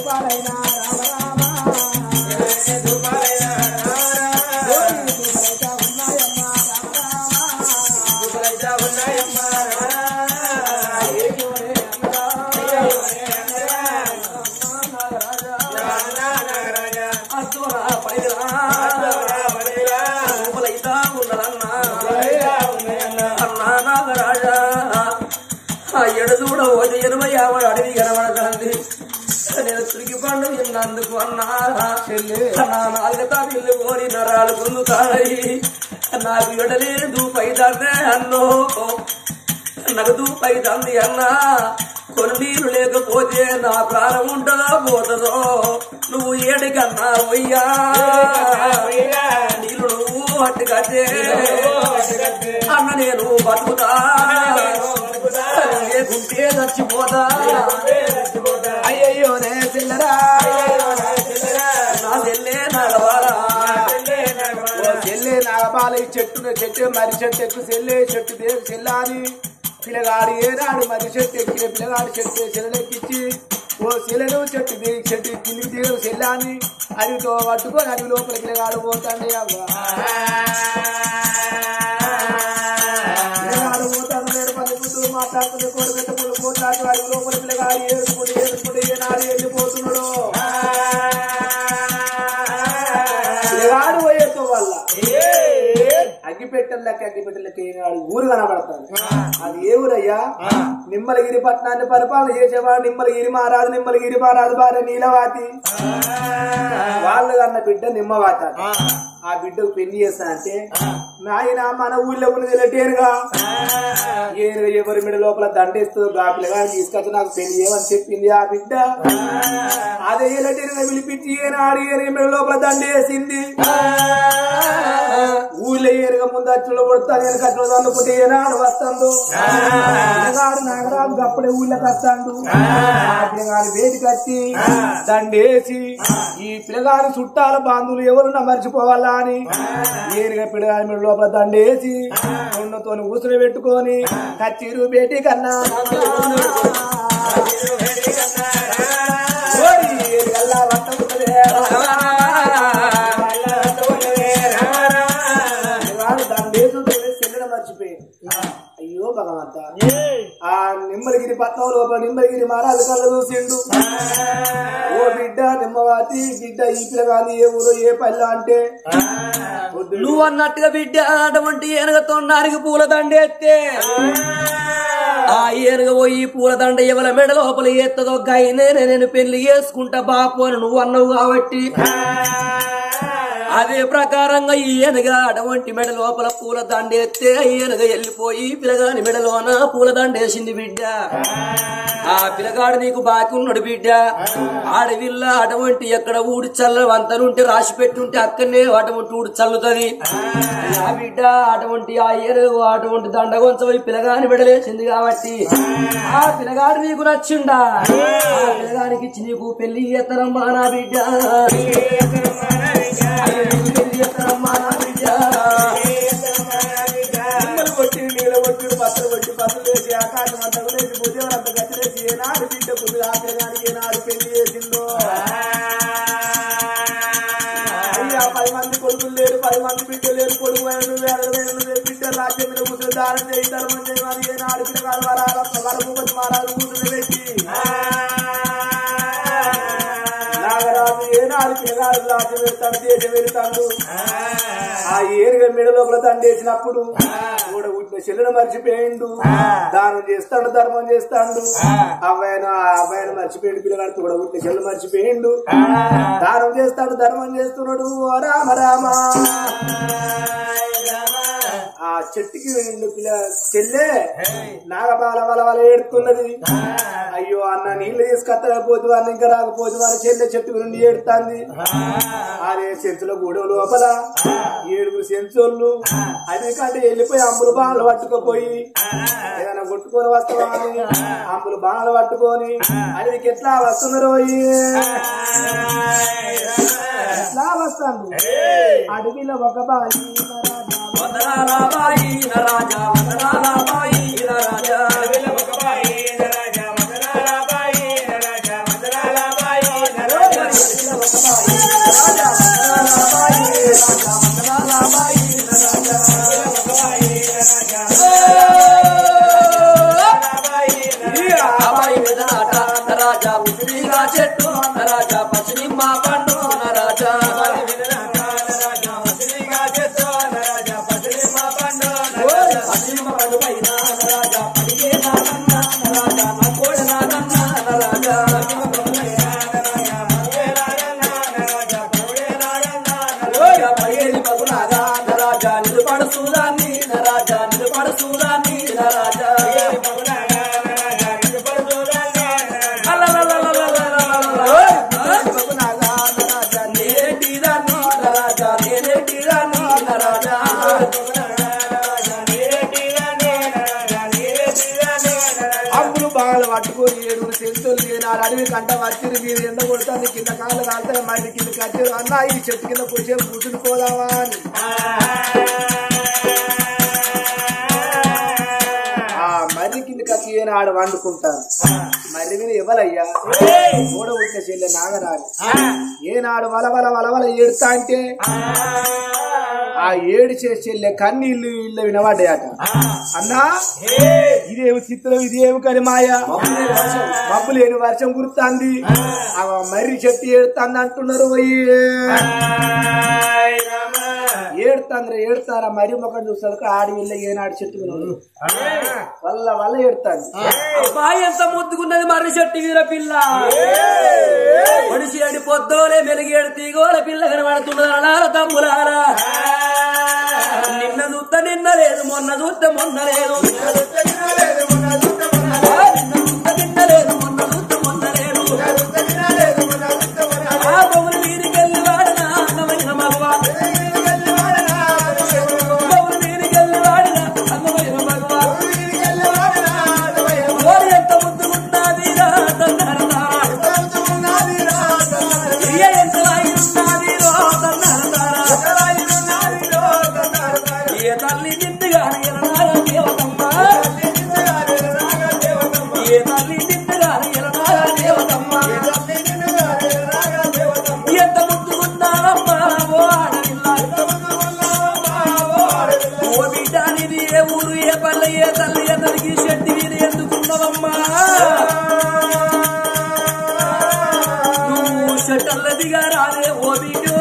దూపాలైనా రామ ఎడదూడ ఓజ 80 అడవి కనబడతాంది నేను తిరిగి పండు విన్నందుకు అన్నా నాలుగు తాపిల్లు కోరి నరాలు పొందుతాయి నాకు ఎడలేని దూపై తండ్రే అన్నో నాకు దూపై తంది అన్నా కొన్ని నీరు లేకపోతే నా ప్రాణం ఉంటుందో పోతుందో నువ్వు ఏడికన్నా పోయ్యా నీళ్ళు నువ్వు అట్టుకట్టే అన్న నేను బతుకుతా లేకుంటే చచ్చిపోతా అయ్యయ్యో నే చిల్లరా నా చెల్లే నడవాలా చెల్లె నాగపాల ఈ చెట్టు మరి చెట్టు ఎక్కువ చెల్లె చెట్టు దేవు చెల్లాని పిల్లగాడు ఏనాడు మరి చెట్టు ఎక్కిన పిల్లగాడు చెట్టు చెల్లెక్కిచ్చి ఓ చెల్లెను చెట్టు చెట్టు కిందికి దేవు చెల్లాని అడవితో పట్టుకొని అడవి లోపల పిల్లగాడు పోతాండి అవ్వ పిల్లగాడు పోతాను నేను పలుకుతూ మాట్లాడుతున్న కోడి పెట్టకుండా పోతాడు అడవి లోపల పిల్లగాడు ఏడుకుంటే ఏనాడు వెళ్ళిపోతున్నాడు పిల్లగాడు పోయేతో వల్ల అగ్గిపెట్టలకి ఏనాడు ఊరు కనబడతాడు అది ఏ ఊరయ్యా నిమ్మలగిరి పట్టణాన్ని పరిపాలన చేసేవాడు నిమ్మలగిరి మహారాజు భార్య నీలవాతి వాళ్ళు కన్న బిడ్డ నిమ్మవాత ఆ బిడ్డకు పెళ్లి చేస్తా అంటే నాయన మన ఊళ్ళో ఉన్నది ఎలటేరుగా ఎవరి మిడ లోపల దండేస్తూ గాపిలగా తీసుకొచ్చి నాకు పెళ్లి చేయమని చెప్పింది ఆ బిడ్డ అదే ఎలటేరుగా పిలిపించి ఏనాడు మిడ లోపల దండేసింది ఊళ్ళో ఏరుగా ముందు అచ్చులో కొడతాను నేను కట్టులో అనుకుంటే ఏనాడు వస్తాడు నాగరాజు అప్పుడే ఊళ్ళోకి వస్తాడు పిల్లగాని వేదికి వచ్చి దండేసి ఈ పిల్లగాని చుట్టాల బాంధువులు ఎవరున్నా మర్చిపోవాలా అని ఏరుగా పిల్లగాని లోపల దండేసి ఉన్నతో ఊసులు పెట్టుకొని కచ్చిరు బేటి కన్నా ఏరుగల్లా వస్తుందే అయ్యో భగవంత ఆ నిమ్మలగిరి పట్నం లోపల నిమ్మలగిరి మహారాజు కళ్ళ చూసిండు ఓ బిడ్డ నిమ్మవాతి బిడ్డ ఈ పిల్లగాని ఏ ఊరు ఏ పల్లె అంటే నువ్వు అన్నట్టుగా బిడ్డ అటువంటి ఏనుగతో నారికి పూలదండ ఎత్తే ఆ ఏనుగ పోయి పూలదండ ఎవల మెడ లోపల ఎత్తదో గైనే నేను పెళ్లి చేసుకుంటా బాపు అని నువ్వు అన్నావు కాబట్టి అదే ప్రకారంగా ఈ ఏనుగ అటువంటి మెడ లోపల పూల దండెత్తే ఏనుగ వెళ్ళిపోయి పిల్లగాని మెడలోన పూల దండేసింది బిడ్డ ఆ పిల్లగాడు నీకు బాకి ఉన్నాడు బిడ్డ ఆడవిల్ల అటువంటి ఎక్కడ ఊడి చల్ల వంతనుంటే రాసి పెట్టుంటే అక్కడనే అటువంటి ఊడి చల్లుతుంది ఆ బిడ్డ అటువంటి ఆ ఏనుగ అటువంటి దండ కొంచెం పిల్లగాని మెడలేసింది కాబట్టి ఆ పిల్లగాడు నీకు నచ్చిండా ఆ పిల్లగానికి ఇచ్చి నీకు పెళ్లి చేస్తారమ్మా నా బిడ్డ కొట్టి నీళ్ళ కొట్టి బస్సులు కొట్టి బస్సులు వేసి ఆకాశం అంతా వేసి భుజం అంత గచ్చిలేసి ఏనాడు బిడ్డ పుట్టు ఆపేదానికి ఏనాడు పెళ్లి చేసిందో అయ్యా 10 మంది కొడుకులు లేరు 10 మంది బిడ్డలు లేరు కొడుకు బిడ్డ రాజ్యం మీద కూర్చొని దానం చేయి ధర్మం చేయమని ఏనాడు పిల్లగాడు వరభూపతి మహారాజు కూతురు పెట్టి నాగరాజు ఏనాడు పిల్లగాడు రాజ్యం వెళ్తాడు దేశం వెళ్తాడు ఆ ఏరుగా మెడ లోపల దండేసినప్పుడు కూడా పుట్టిన చెల్లెను మర్చిపోయిండు దానం చేస్తాడు ధర్మం చేస్తాడు అబ్బాయిని మర్చిపోయిండు పిల్లగాడితో కూడా పుట్టిన చెల్లెలు మర్చిపోయిండు దానం చేస్తాడు ధర్మం చేస్తున్నాడు ఓ రామ రామ ఆ చెట్టుకి వెండు పిల్ల చెల్లె నాగబాల వల ఏడుతున్నది అయ్యో అన్న నీళ్లు తీసుకొత్తకపోతు వారిని ఇంకా రాకపోతు వారి చెల్లె చెట్టు నుండి ఏడుతాంది అదే చెంచుల గూడెం లోపల 7 సెంచోళ్ళు అదే కంటే వెళ్ళిపోయి అంబులు బాణలు పట్టుకుపోయి ఏదైనా కొట్టుకొని వస్తావా అని అంబులు బాణలు పట్టుకొని అడవికి ఎట్లా వస్తున్నారు ఎట్లా వస్తాను అడవిలో ఒక బాయి రాజా ఉసిరిగా చెట్టు రాజా పశ్చిమ పండు రాజా పశ్చిమ పండు పైన రాజా పడిగే నాదన్న రాజా నా కోడ నాదన్న రాజా పడిగేది పగులాగా రాజా నిలుపడు సూదాన్ని రాజా నిలుపడు సూదాన్ని రాజా అప్పుడు బాగా పట్టుకొని 7 సెంతులు అడవి కంట వచ్చింది మీరు ఎండ కొడుతుంది కింద కాళ్ళు కాలుతాయి మరి కిందకి వచ్చారు అన్న ఈ చెట్టు కింద కూర్చే కూర్చుని పోదామా అని ఆ మర్రి కిందకి వచ్చి ఆడ వండుకుంటాను మర్రి మీద ఎవరయ్యా మూడ ఉంటే చెల్లె నాగరాని ఏనాడు వలవల వలవల ఏడుతా అంటే ఆ ఏడు చెల్లె కన్నీళ్ళు ఇల్లు వినబడ్డాయట అన్నా ఇదేమి చిత్రం ఇదేమి కని మాయ మబ్బు లేని వర్షం కురుతాంది ఆ మర్రి చెట్టు ఏడుతాంది అంటున్నారు ఏడుతారా మర్రి ముఖం చూస్తారు ఆడి వెళ్ళ ఏనాడు చెట్టు వల్ల వల్ల ఏడుతాంది ఎంత ముద్దుకున్నది మర్రి చెట్టు వీర పిల్ల ఒడిసి అడి పొద్దోలే మెలిగేడు తీగోల పిల్ల కనబడుతున్నదా తమ్ములారా నిన్న చూస్తే నిన్న లేదు మొన్న చూస్తే మొన్న లేదు నిన్న చూస్తే నిన్న లేదు మొన్న చూస్తే మొన్న లేదు ఆ బొమ్మల వీరికెళ్ళి వాడిన అందమైన మగవా బొమ్మల వీరికెళ్ళి వాడిన అందమైన మగవా ఎంత ముద్దుకున్నది రాతన్నారా ఎంత వాయిస్తున్నది రోతన్నారా ఏ తల్లి నిండుగా దేవతమ్మ ఏ తల్లి నిండుగా దేవతమ్మ ఎంత ముద్దుకున్నావమ్మా ఓ ఆడపిల్ల ఓ బిడ్డ నీది ఏ ఊరు ఏ పల్లె ఏ తల్లి ఎందరికి శక్తి మీద ఎందుకున్నావమ్మా నువ్వు చెట్టల్లదిగా రాలే ఓ బిడ్డో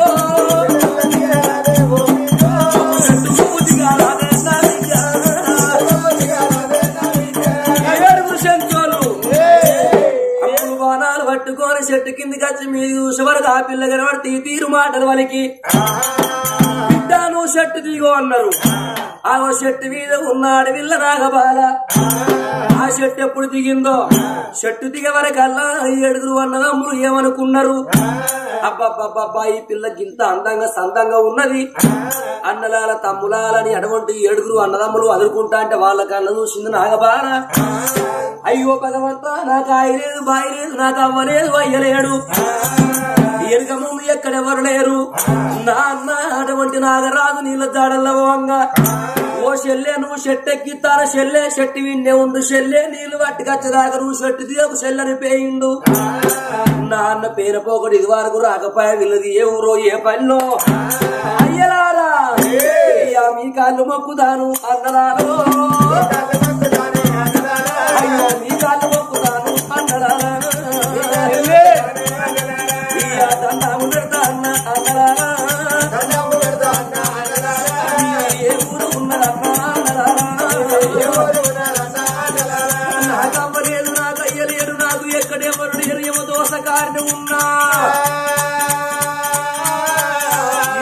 పట్టుకొని చెట్టు కిందికి వచ్చి మీరు చూసే వరకు ఆ పిల్ల కనబడి తీరు మాటలు వాళ్ళకి బిడ్డ నువ్వు చెట్టు దిగో అన్నారు ఆ చెట్టు మీద ఉన్న అడవిల్ల నాగబాల ఆ చెట్టు ఎప్పుడు దిగిందో చెట్టు దిగే వరకల్లా 7 అన్నదమ్ములు ఏమనుకున్నారు అబ్బాబ్బాబ్బా ఈ పిల్లకి ఇంత అందంగా సందంగా ఉన్నది అన్నలాల తమ్ములాలని అటువంటి 7 అన్నదమ్ములు అదురుకుంటా అంటే వాళ్ళ కళ్ళ చూసింది నాగబాల అయ్యో భగవంతా నాకు ఆయి లేదు బాయి లేదు నాకు అవ్వలేదు అయ్యలేడు ఎనక ముందు ఎక్కడెవరు లేరు నా అన్న అటువంటి నాగరాజు నీళ్ళ జాడల్లో పోంగా ఓ చెల్లె నువ్వు చెట్టు ఎక్కిస్తాన చెల్లె చెట్టు విన్నే ఉండు చెల్లె నీళ్లు పట్టుకొచ్చేదాకా నువ్వు చెట్టు దిగకు చెల్లని పేయిండు నా అన్న పేరపోకడు ఇది వరకు రాకపోయా వీళ్ళది ఏ ఊరో ఏ పనిలో అయ్యలారా మీ కాళ్ళు మొక్కుతాను అన్నలారో అయ్యో మీ కాళ్ళు మొక్కుతాను అన్నలారా దండాము పెడతా అన్న అన్నలారా ఏ ఊరు ఉన్నదన్నా నాకు అవ్వలేదు నాకు అయ్యలేడు నాకు ఎక్కడెవరు లేరు ఏమో దోసకారిని ఉన్నా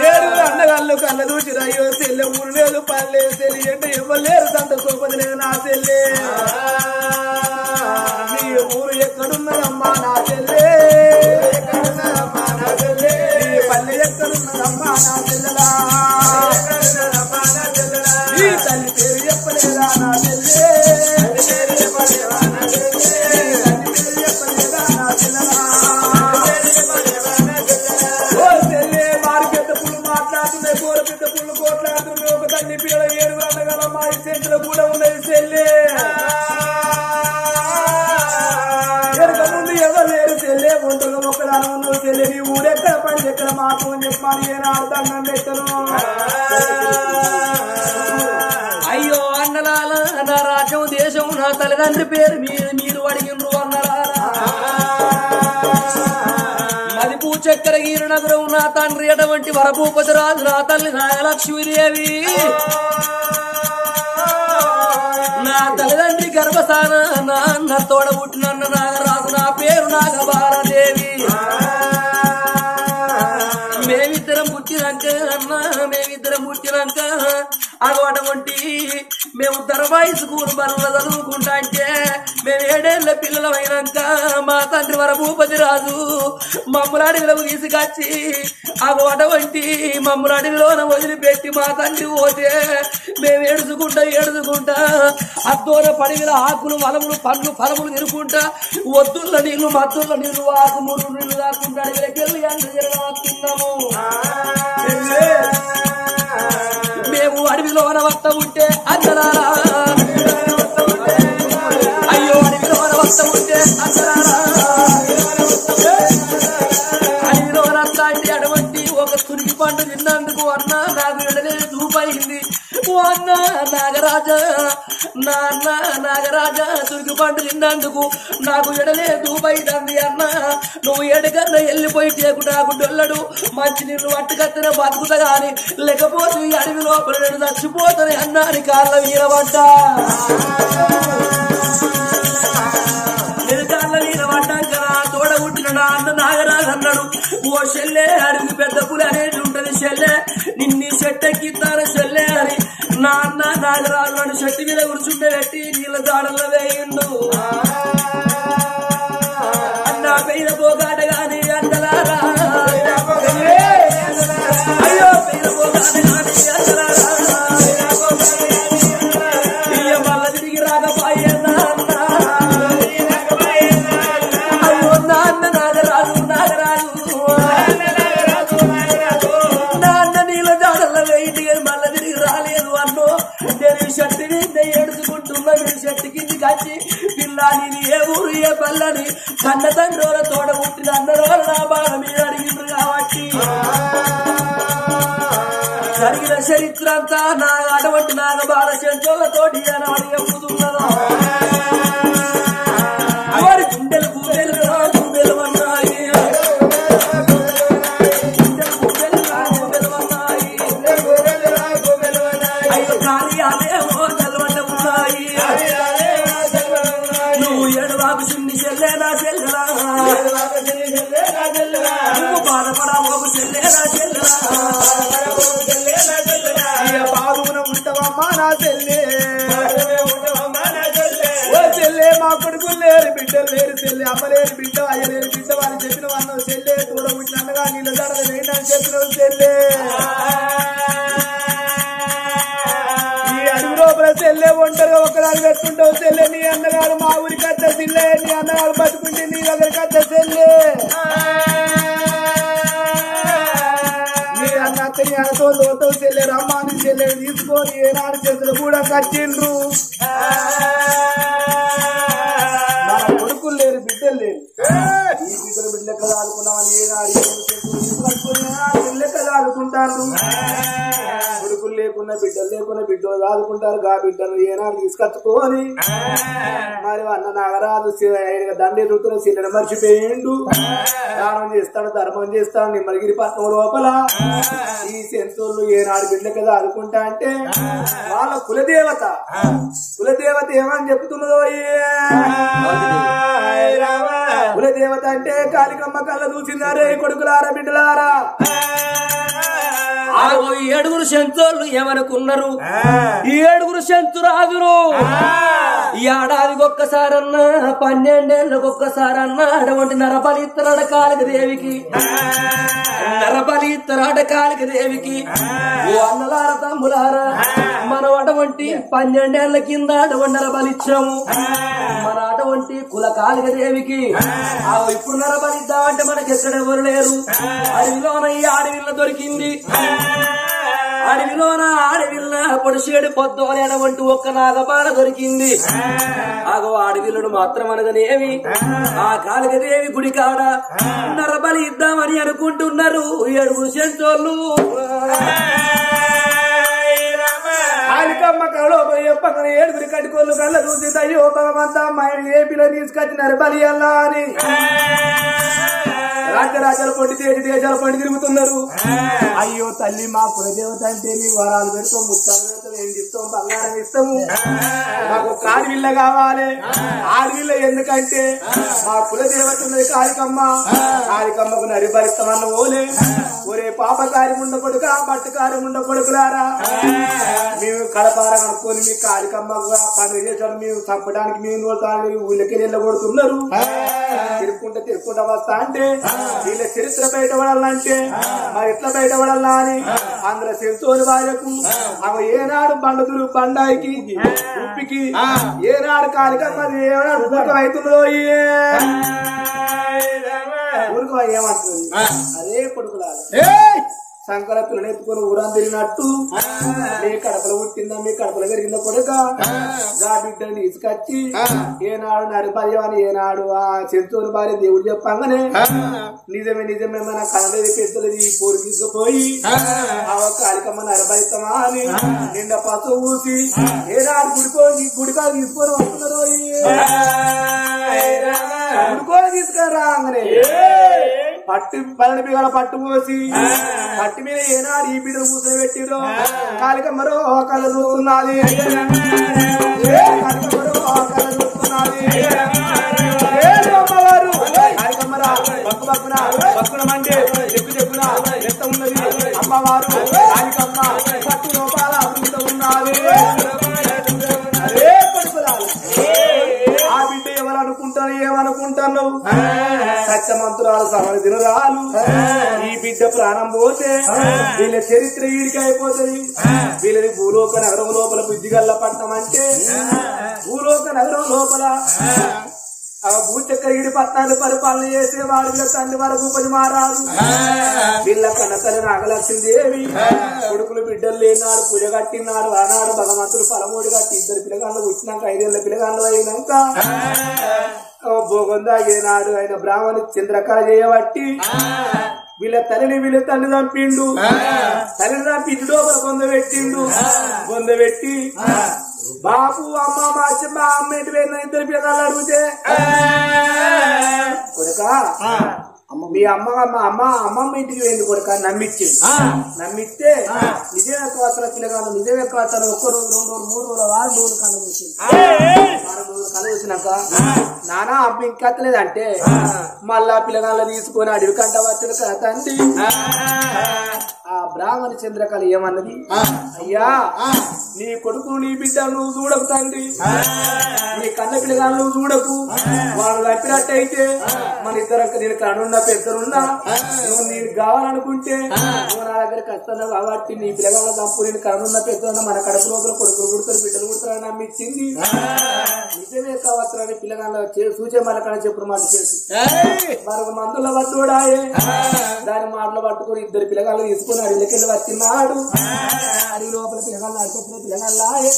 7 అన్నగాళ్ళు కళ్ళ దూచిరా అయ్యో చెల్లె ఊరు లేదు పని లేదు చెల్లి అంటే ఎవరు లేరు తంత సోపది లేదు నా చెల్లె నీ ఊరు ఎక్కడున్నదమ్మా నా చెల్లె నీ పల్లె ఎక్కడున్నదమ్మా నా చెల్లెలా నీ తల్లి పేరు చెప్పలేదా నా చెల్లె కూడా ఉన్నది చెల్లె ఎనక ముందు ఎవరు లేరు చెల్లె ఒంటరిగా ఒక్కదానం ఉన్నది చెల్లె నీ ఊరెక్కడ పని ఎక్కడ మాకు అని చెప్పాలి ఏనాడు దండం పెట్టను అయ్యో అన్నలాల నా రాజ్యం దేశం నా తల్లిదండ్రి పేరు మీరు అడిగినరు అన్నలారా చక్కెర గీర నగరం నా తండ్రి అటువంటి వరభూపతి రాజు నా తల్లి నాగలక్ష్మీదేవి నా తల్లిదండ్రి గర్భసాన నా అన్న తోడ పుట్టినన్న నాగరాజు నా పేరు నాగబాలదేవి మేమిద్దరం పుట్టినాక అన్న మేమిద్దరం పుట్టినాక అటువంటి మేము దర్బాయి స్కూల్ బరువులు చదువుకుంటా అంటే మేము 7 ఏళ్ల పిల్లలమైనాక మా తండ్రి వరభూపతి రాజు మమ్మల్ని అడవిలోకి తీసుకొచ్చి అటువంటి మమ్మల్ని అడవిలోన వదిలిపెట్టి మా తండ్రి పోతే మేము ఏడుచుకుంటా అద్దోన పడిగిన ఆకులు వలములు పండ్లు ఫలములు తిరుకుంటా ఒత్తుల నీళ్లు మత్తుల నీళ్లు ఆకు మూడు నీళ్లు కాకుండా అడవిలోకి వెళ్ళి అంత జరగతున్నాము మేము అడవిలోన వస్త ఉంటే అందరారా అయ్యో అడవిలోన వస్త ఉంటే అందరారా అడవిలోన అంటే అటువంటి ఒక తురికి పండు తిన్నందుకు అన్న నాకు ఎడలే దూపైంది ఓ అన్న నాగరాజా నా అన్న నాగరాజా తురికి పండు తిన్నందుకు నాకు ఎడలే దూపైంది అన్న నువ్వు ఎడకన్నా వెళ్ళిపోయి నాకు డొల్లడు మంచి నీళ్ళు పట్టుకత్తనే బతుకుతా గాని లేకపోతే ఈ అడవి లోపల నేను చచ్చిపోతానే అన్నాని కాళ్ళ వీరవంట నేను కాళ్ళ వీరవంటాక నా తోడ పుట్టిన నా అన్న నాగరాజు అన్నాడు ఓ చెల్లె అడవి పెద్ద పులి అనేది ఉంటది చెల్లె నిన్ని చెట్టెక్కిస్తాను చెల్లె అని నా అన్న నాగరాజు నన్ను చెట్టు మీద కూర్చుంటే పెట్టి నీళ్ళ దాడల్లో వేయిండు అన్న పెయిన పోగాట గాని అందలారా అయ్యో పెయిన పోగాట గాని అందలారా మళ్ళ తిరిగి రాకపోయేనా అయ్యో నా అన్న నాగరాజు నాన్న నీళ్ళ దాడల్లో వేయింటి మళ్ళా తిరిగి రాలేదు అన్నో నేను చెట్టు మీద ఏడుచుకుంటున్నా మీరు చెట్టు కిందికి వచ్చి పిల్ల నేను ఏ ఊరు ఏ పల్లని కన్న తండ్రుల తోడ పుట్టిన అన్నరోల నా బాధ మీరు అడిగిండ్రు కాబట్టి జరిగిన చరిత్ర అంతా నా అటువంటి నాగబాల చెంచోళ్ళతోటి అని చెప్పుతున్నదా వారి గుండెలు గుండెలు అన్నాయి అయ్యో కానీ అదేమో తెల్లవన్న ఉన్నాయి నువ్వు ఏడువాకు చిన్ని చెల్లె నా చెల్లెలా నువ్వు బాధపడబోకు చెల్లె నా చెల్లెలా బాధున ఉంటావమ్మా నా చెల్లె ఓ చెల్లె మా కొడుకులు లేరు బిడ్డలు లేరు చెల్లె అమ్మలేరు బిడ్డ అయ్యలేరు బిడ్డ వాళ్ళు చెప్పిన అన్న చెల్లె తోడ పుట్టినగా నీళ్ళ జడలు వేయని చెప్పిన చెల్లె ఈ అడుగు లోపల చెల్లె ఒంటరిగా ఒకదాని పెట్టుకుంటావు చెల్లె నీ అన్నగారు మా ఊరికి వచ్చే చెల్లె నీ అన్నగారు బతుకుంటే నీ దగ్గరికి వచ్చే చెల్లె అన్నతని అనతో చెల్లె రమ్మాని చెల్లె తీసుకొని ఏనాడు చేతులు కూడా కట్టిండ్రు కొడుకులు లేరు బిడ్డలు లేరు ఈ బిడ్డలు లెక్క దాడుకున్నామని ఏనాడు లెక్క దాడుకుంటారు కొడుకులు లేకున్నా బిడ్డలు దాదుకుంటారు గా బిడ్డను ఏనాడు తీసుకొచ్చుకోని మరి అన్న నాగరాజు దండే రుతున్న చెల్లెని మర్చిపోయిండు దానం చేస్తాడు ధర్మం చేస్తాడు నిమ్మలగిరి పట్నం లోపల ఈ సెంతూర్లు ఏనాడు బిడ్డలకి దాదుకుంటా అంటే వాళ్ళ కులదేవత ఏమని చెప్తున్నదో కులదేవత అంటే కాళికమ్మ కళ్ళ చూసిందారే కొడుకులారా బిడ్డలారా 7 శంతులు ఏమనుకున్నారు 7 శంతురాజులు ఏడాదికి ఒక్కసారన్నా 12 ఏళ్ళకి ఒక్కసారన్నా అటువంటి నరబలిత్తరాడ కాళికదేవికి ఓ అన్నలార తమ్ములారా మనం అటువంటి 12 ఏళ్ల కింద అటువంటి నరబలిచ్చాము మన అటువంటి కుల కాళికదేవికి ఇప్పుడు నరబలిద్దామంటే మనకి ఎక్కడెవరు లేరు అడవిలోన ఈ అడవిలో దొరికింది అడవిలోన పొడిసేడు పొద్దు అనేటువంటి ఒక్క నాగబాల దొరికింది అడవిలను మాత్రం అనగనేమి ఆ కాళికదేవి గుడి కాడ నరబలి ఇద్దామని అనుకుంటున్నారు 7 శంతోళ్ళు కాలికమ్మ కలో పక్కన ఏడుగురి కట్టుకోళ్ళు కళ్ళ చూసి అయ్యో భగవంతా అమ్మాయి ఏ పిల్ల తీసుకొచ్చినారు బలి అల్లా అని రాజ్యరాజ్యాల పొండి దేశాల పొండి తిరుగుతున్నారు. అయ్యో తల్లి మా కులదేవత అంటే మీ వరాలు పెడతాం, ముత్తాలు పెడతాం, ఏం ఇస్తాం, బంగారం ఇస్తాము, మాకు ఆడవిల్ల కావాలి. ఆడవిల్ల ఎందుకంటే మా కులదేవత ఉన్నది కాళికమ్మ. కాళికమ్మకు నరిభరిస్తామన్న ఓలే ఒరే పాప కార్యం ఉండ కొడుక బట్ట కార్యం ఉండ కొడుకులారా మేము కడపార కనుక్కొని మీ కాళికమ్మకు పండుగ చేసాను. మేము చంపడానికి మేము నోటానికి ఊళ్ళకి వెళ్ళగొడుతున్నారు. తిరుక్కుంటా వస్తా అంటే వీళ్ళ చరిత్ర బయటపడాలంటే మరి ఎట్లా బయటపడాలా అని ఆంధ్ర చెంచోని వాళ్ళకు అవి ఏనాడు బండదులు బండాయికి ఉప్పికి ఏనాడు కాలికమ్మ ఏనాడు ఊరికవుతుందో ఊరుకో ఏమంటుంది అదే కొడుకులాలి సంకల పిల్లని ఎత్తుకొని ఊరాన్ని తిరిగినట్టు మీ కడపలో పుట్టిందా మీ కడపలో పెరిగిందా కొడుక గా బిడ్డని తీసుకొచ్చి ఏనాడు నరిపర్యమని ఏనాడు ఆ చెంచోని భార్య దేవుడు చెప్పంగానే నిజమే మన కళ్ళది పెద్దలది ఈ పోరు తీసుకుపోయి ఆ కాళికమ్మ నరబలిస్తామా అని నిండా పసు ఊసి ఏనాడు గుడికా తీసుకొని వస్తున్నారు. గుడికోని తీసుకురా అంగనే పట్టు పన్నెండు బిగాల పట్టు పోసి పట్టు మీద ఏనాడు ఈ బిడ్డలు కూర్చొని పెట్టిరో కాళికమ్మరో కళ్ళ చూస్తున్నది. అమ్మవారు కాళికమ్మరా పక్కున మండే చెప్పున ఎంత ఉన్నది అమ్మవారు కాళికమ్మ పట్టు లోపాల అభివృద్ధి ఉన్నది. అదే పడుకురాలు ఆ బిడ్డ ఎవరనుకుంటాను ఏమనుకుంటున్నావు సత్యమంతురాలు సమర దినరాలు ఈ బిడ్డ ప్రాణం పోతే వీళ్ళ చరిత్ర ఈడికి అయిపోతుంది. వీళ్ళది భూలోక నగరం లోపల బుద్ధిగల్ల పట్టణం అంటే భూలోక నగరం లోపల భూచక్రగిరి పట్టణాన్ని పరిపాలన చేసే వాడు వీళ్ళ తండ్రి వరకు ఉపది మారాడు. వీళ్ళ కన్నతల్లి నాగలక్ష్మీదేవి కొడుకులు బిడ్డలు లేనాడు పూజ కట్టినాడు. ఆనాడు భగవంతుడు పరమూడు కట్టి ఇద్దరు పిల్లగాళ్ళు వచ్చినాక 5 ఏళ్ల పిల్లగాళ్ళు అయినాక భోగం దాగేనాడు ఆయన బ్రాహ్మణి చంద్రకళ చేయబట్టి వీళ్ళ తల్లిని వీళ్ళ తండ్రి చంపిండు. తల్లిని చంపి ఇంటి లోపల బొందబెట్టి బాపు అమ్మ మా అమ్మ ఇంటి పోయిన ఇద్దరు పిల్లలు అడిగితే కొడుక మీ అమ్మమ్మ ఇంటికి పోయింది కొడుక నమ్మిస్తే నిజమే కావచ్చిన పిల్లగాను నిజమే కావచ్చిన 1 రోజు 2 రోజులు 3 రోజులు 6 రోజులు కళ్ళు చూసింది. 6 రోజులు కళ్ళు చూసినాక నానా అమ్మ ఇంకత్తలేదంటే మళ్ళా పిల్లగాళ్ళ తీసుకొని అడవి కంట వచ్చిన కదా తండ్రి. ఆ బ్రాహ్మణ చంద్రకళ ఏమన్నది అయ్యా నీ కొడుకు నీ బిడ్డ నువ్వు చూడకు తండ్రి, నీ కన్న పిల్లగాళ్ళు నువ్వు చూడకు. వాళ్ళు తప్పినట్టయితే మన ఇద్దరు నేను కనున్నా పెద్దరున్నా నువ్వు నీకు కావాలనుకుంటే నువ్వు నా దగ్గరికి వస్తున్నావు కాబట్టి నీ పిల్లగాళ్ళ తప్పు నేను కనున్న పెద్దరున్నా మన కడుపు లోపల కొడుకులు పుడతారు బిడ్డలు పుడతారని నమ్మిచ్చింది. నిజమే కావచ్చునని పిల్లగాళ్ళ సూచే మనకని చెప్పిన మాట చేసి మరొక మందుల పట్టుడాయే దాని మాటలు పట్టుకుని 2 పిల్లగాళ్ళు తీసుకుని అడవిలోకెళ్ళి వచ్చినాడు. అడవి లోపల పిల్లగాళ్ళు నడిచిన పిల్లగాళ్ళాయే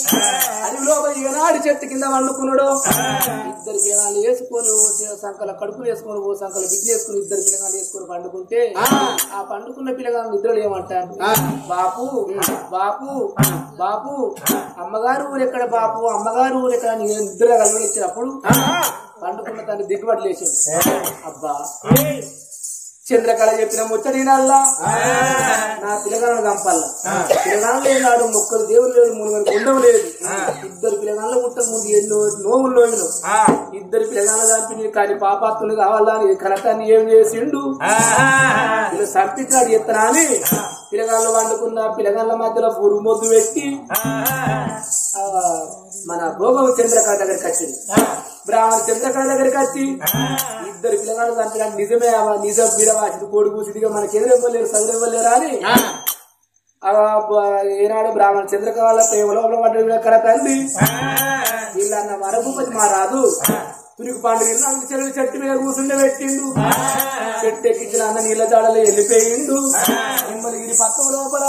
అడవి లోపల ఈనాడు చెట్టు కింద వండుకున్నాడు. 2 పిల్లగాళ్ళు వేసుకొని సంకల కడుపులు వేసుకొని సంకల బిడ్డలు వేసుకుని 2 పిల్లగాళ్ళు వేసుకొని పండుకుంటే ఆ పండుకున్న పిల్లగాళ్ళు నిద్రలు ఏమంటారు బాపు బాపు బాపు అమ్మగారు ఊరెక్కడ బాపు అమ్మగారు ఊరెక్కడ నిద్ర కలవనిచ్చినప్పుడు పండుకున్న తను దిగుబడి లేచింది. అబ్బా చంద్రకళ చెప్పిన ముచ్చటినల్లా నా పిల్లగాళ్ళను చంపాలా పిల్లగాళ్ళు లేనాడు మొక్కలు దేవుడు లేదు 3 ఉండవు లేదు 2 పిల్లగాళ్ళ పుట్ట ముందు ఎన్నో నోవులు లోయను 2 పిల్లగాళ్ళ చంపి కానీ పాపాత్తులు కావాలా అని కనటాన్ని ఏం చేసిండు ఇలా చంపించాడు ఎత్తనా అని పిల్లగాళ్ళు వండుకున్న పిల్లగాళ్ళ మధ్యలో పురుగు మొద్దు పెట్టి మన భోగవ చంద్రకళ దగ్గరికి వచ్చింది. బ్రాహ్మణ చంద్రకళ దగ్గరికి వచ్చి 2 పిల్లగాళ్ళు చంపడానికి నిజమే నిజం పీడవాసి కోడి కూసిదిగా మనకి ఎదురెవ్వలేరు చదువులేరా అని ఏనాడు బ్రాహ్మణ చంద్రకళ ప్రేమలో పడ్డ తండ్రి వీళ్ళన్న మరభూపతి మా రాదు తురికి పండుగ చెట్టు మీద కూర్చుండే పెట్టిండు. చెట్టెక్కించిన అన్న నీళ్ళ జాడలో వెళ్ళిపోయిండు నిమ్మలగిరి పత్రం లోపల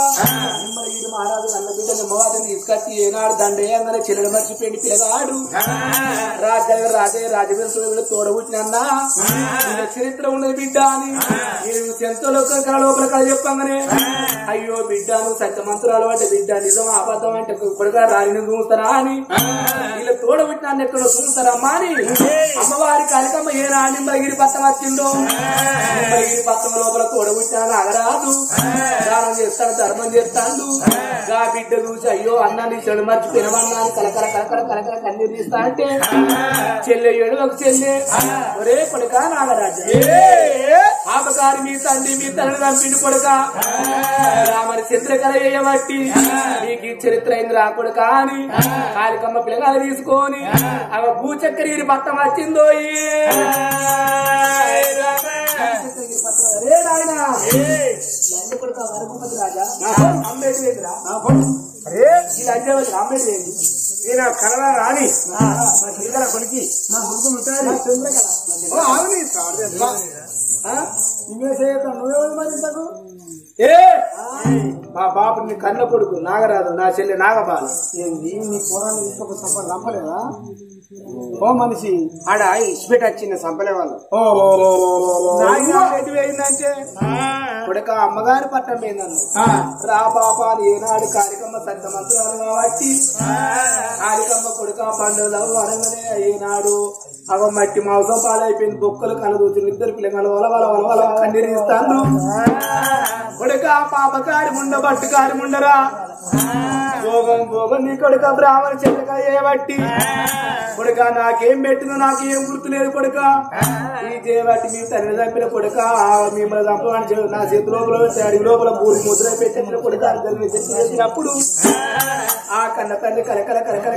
నిమ్మలగిరి మహారాజు అన్న బిడ్డ నిమ్మవారిని తీసుకొచ్చి ఏనాడు దండేయంగానే చెల్లెలు మర్చిపోయింది పిల్లగాడు రాజే రాజవీరుడు తోడబుట్టినన్నా చరిత్ర ఉన్నది బిడ్డ అని నేను చెంతలో లోపల కళ చెప్పంగానే అయ్యో బిడ్డ నువ్వు సత్యమంత్రాలు అంటే బిడ్డ నిజం అబద్ధం అంటే ఇప్పటిగా రాలిని చూస్తారా అని వీళ్ళు తోడబుట్టినాన్ని ఎక్కడో చూస్తారమ్మా అని అమ్మవారి కాలికమ్మ ఏ రా నిమ్మలగిరి పత్రం వచ్చిందో నిమ్మలగిరి పత్రం లోపల తోడబుట్టినాను అగరాదు దానం చేస్తాను ధర్మం చేస్తాను గా బిడ్డ చూసి అయ్యో అన్నాన్ని చెడు మర్చిపోయినవన్నాను కలకల కలకల కలకల కన్నీరు తీస్తా అంటే చెల్లె ఏడులకు చెల్లె ఒరే కొడుక నాగరాజు ఆపకారి మీ తండ్రి మీ తల్లి పిండి కొడుక రామని చిత్రకళ చేయబట్టి నీకు ఈ చరిత్ర అయింది రా కొడుక అని కాలికమ్మ పిల్లగాలు తీసుకొని ఆమె భూచక్రీరి పట్టం వచ్చిందో రాజా అంబేద్కర్ అరే ఇలా అంబేద్కర్ ఈయన కళ రాని కొలికి మా బాబు నీ కన్న కొడుకు నాగరాజు నా చెల్లె నాగబాల నీ పోరాన్ని తీసుకొని చంపలేదా ఓ మనిషి ఆడ ఇస్పెట్ వచ్చింది చంపలే వాళ్ళు ఏంటంటే కొడుక అమ్మగారి పట్టం ఏందన్ను రా బాబా ఏనాడు కాళికమ్మ సత్యమంత్రాలు కాబట్టి కాళికమ్మ కొడుక పండుగలు అనగానే ఏనాడు అవ మట్టి మాంసం పాలైపోయింది బొక్కలు కలదూతులు ఇద్దరు పిల్లలు వల వల వల వల కన్నీరు ఇస్తాను కొడుక పాపకారి ముండ బట్టుకారి ముండరా భోగం భోగం నీ కొడుక బ్రాహ్మణ చెల్లక ఏబట్టి కొడుక నాకేం పెట్టిందో నాకేం గుర్తులేదు కొడుక ఈ చేయబట్టి మీ తండ్రి చంపిన కొడుక మిమ్మల్ని చంపమని నా చేతి లోపల అడిగి లోపల పూరి ముద్ర పెట్టిన కొడుక అందరినీ చెప్పినప్పుడు ఆ కన్న తండ్రి కలకల కలకల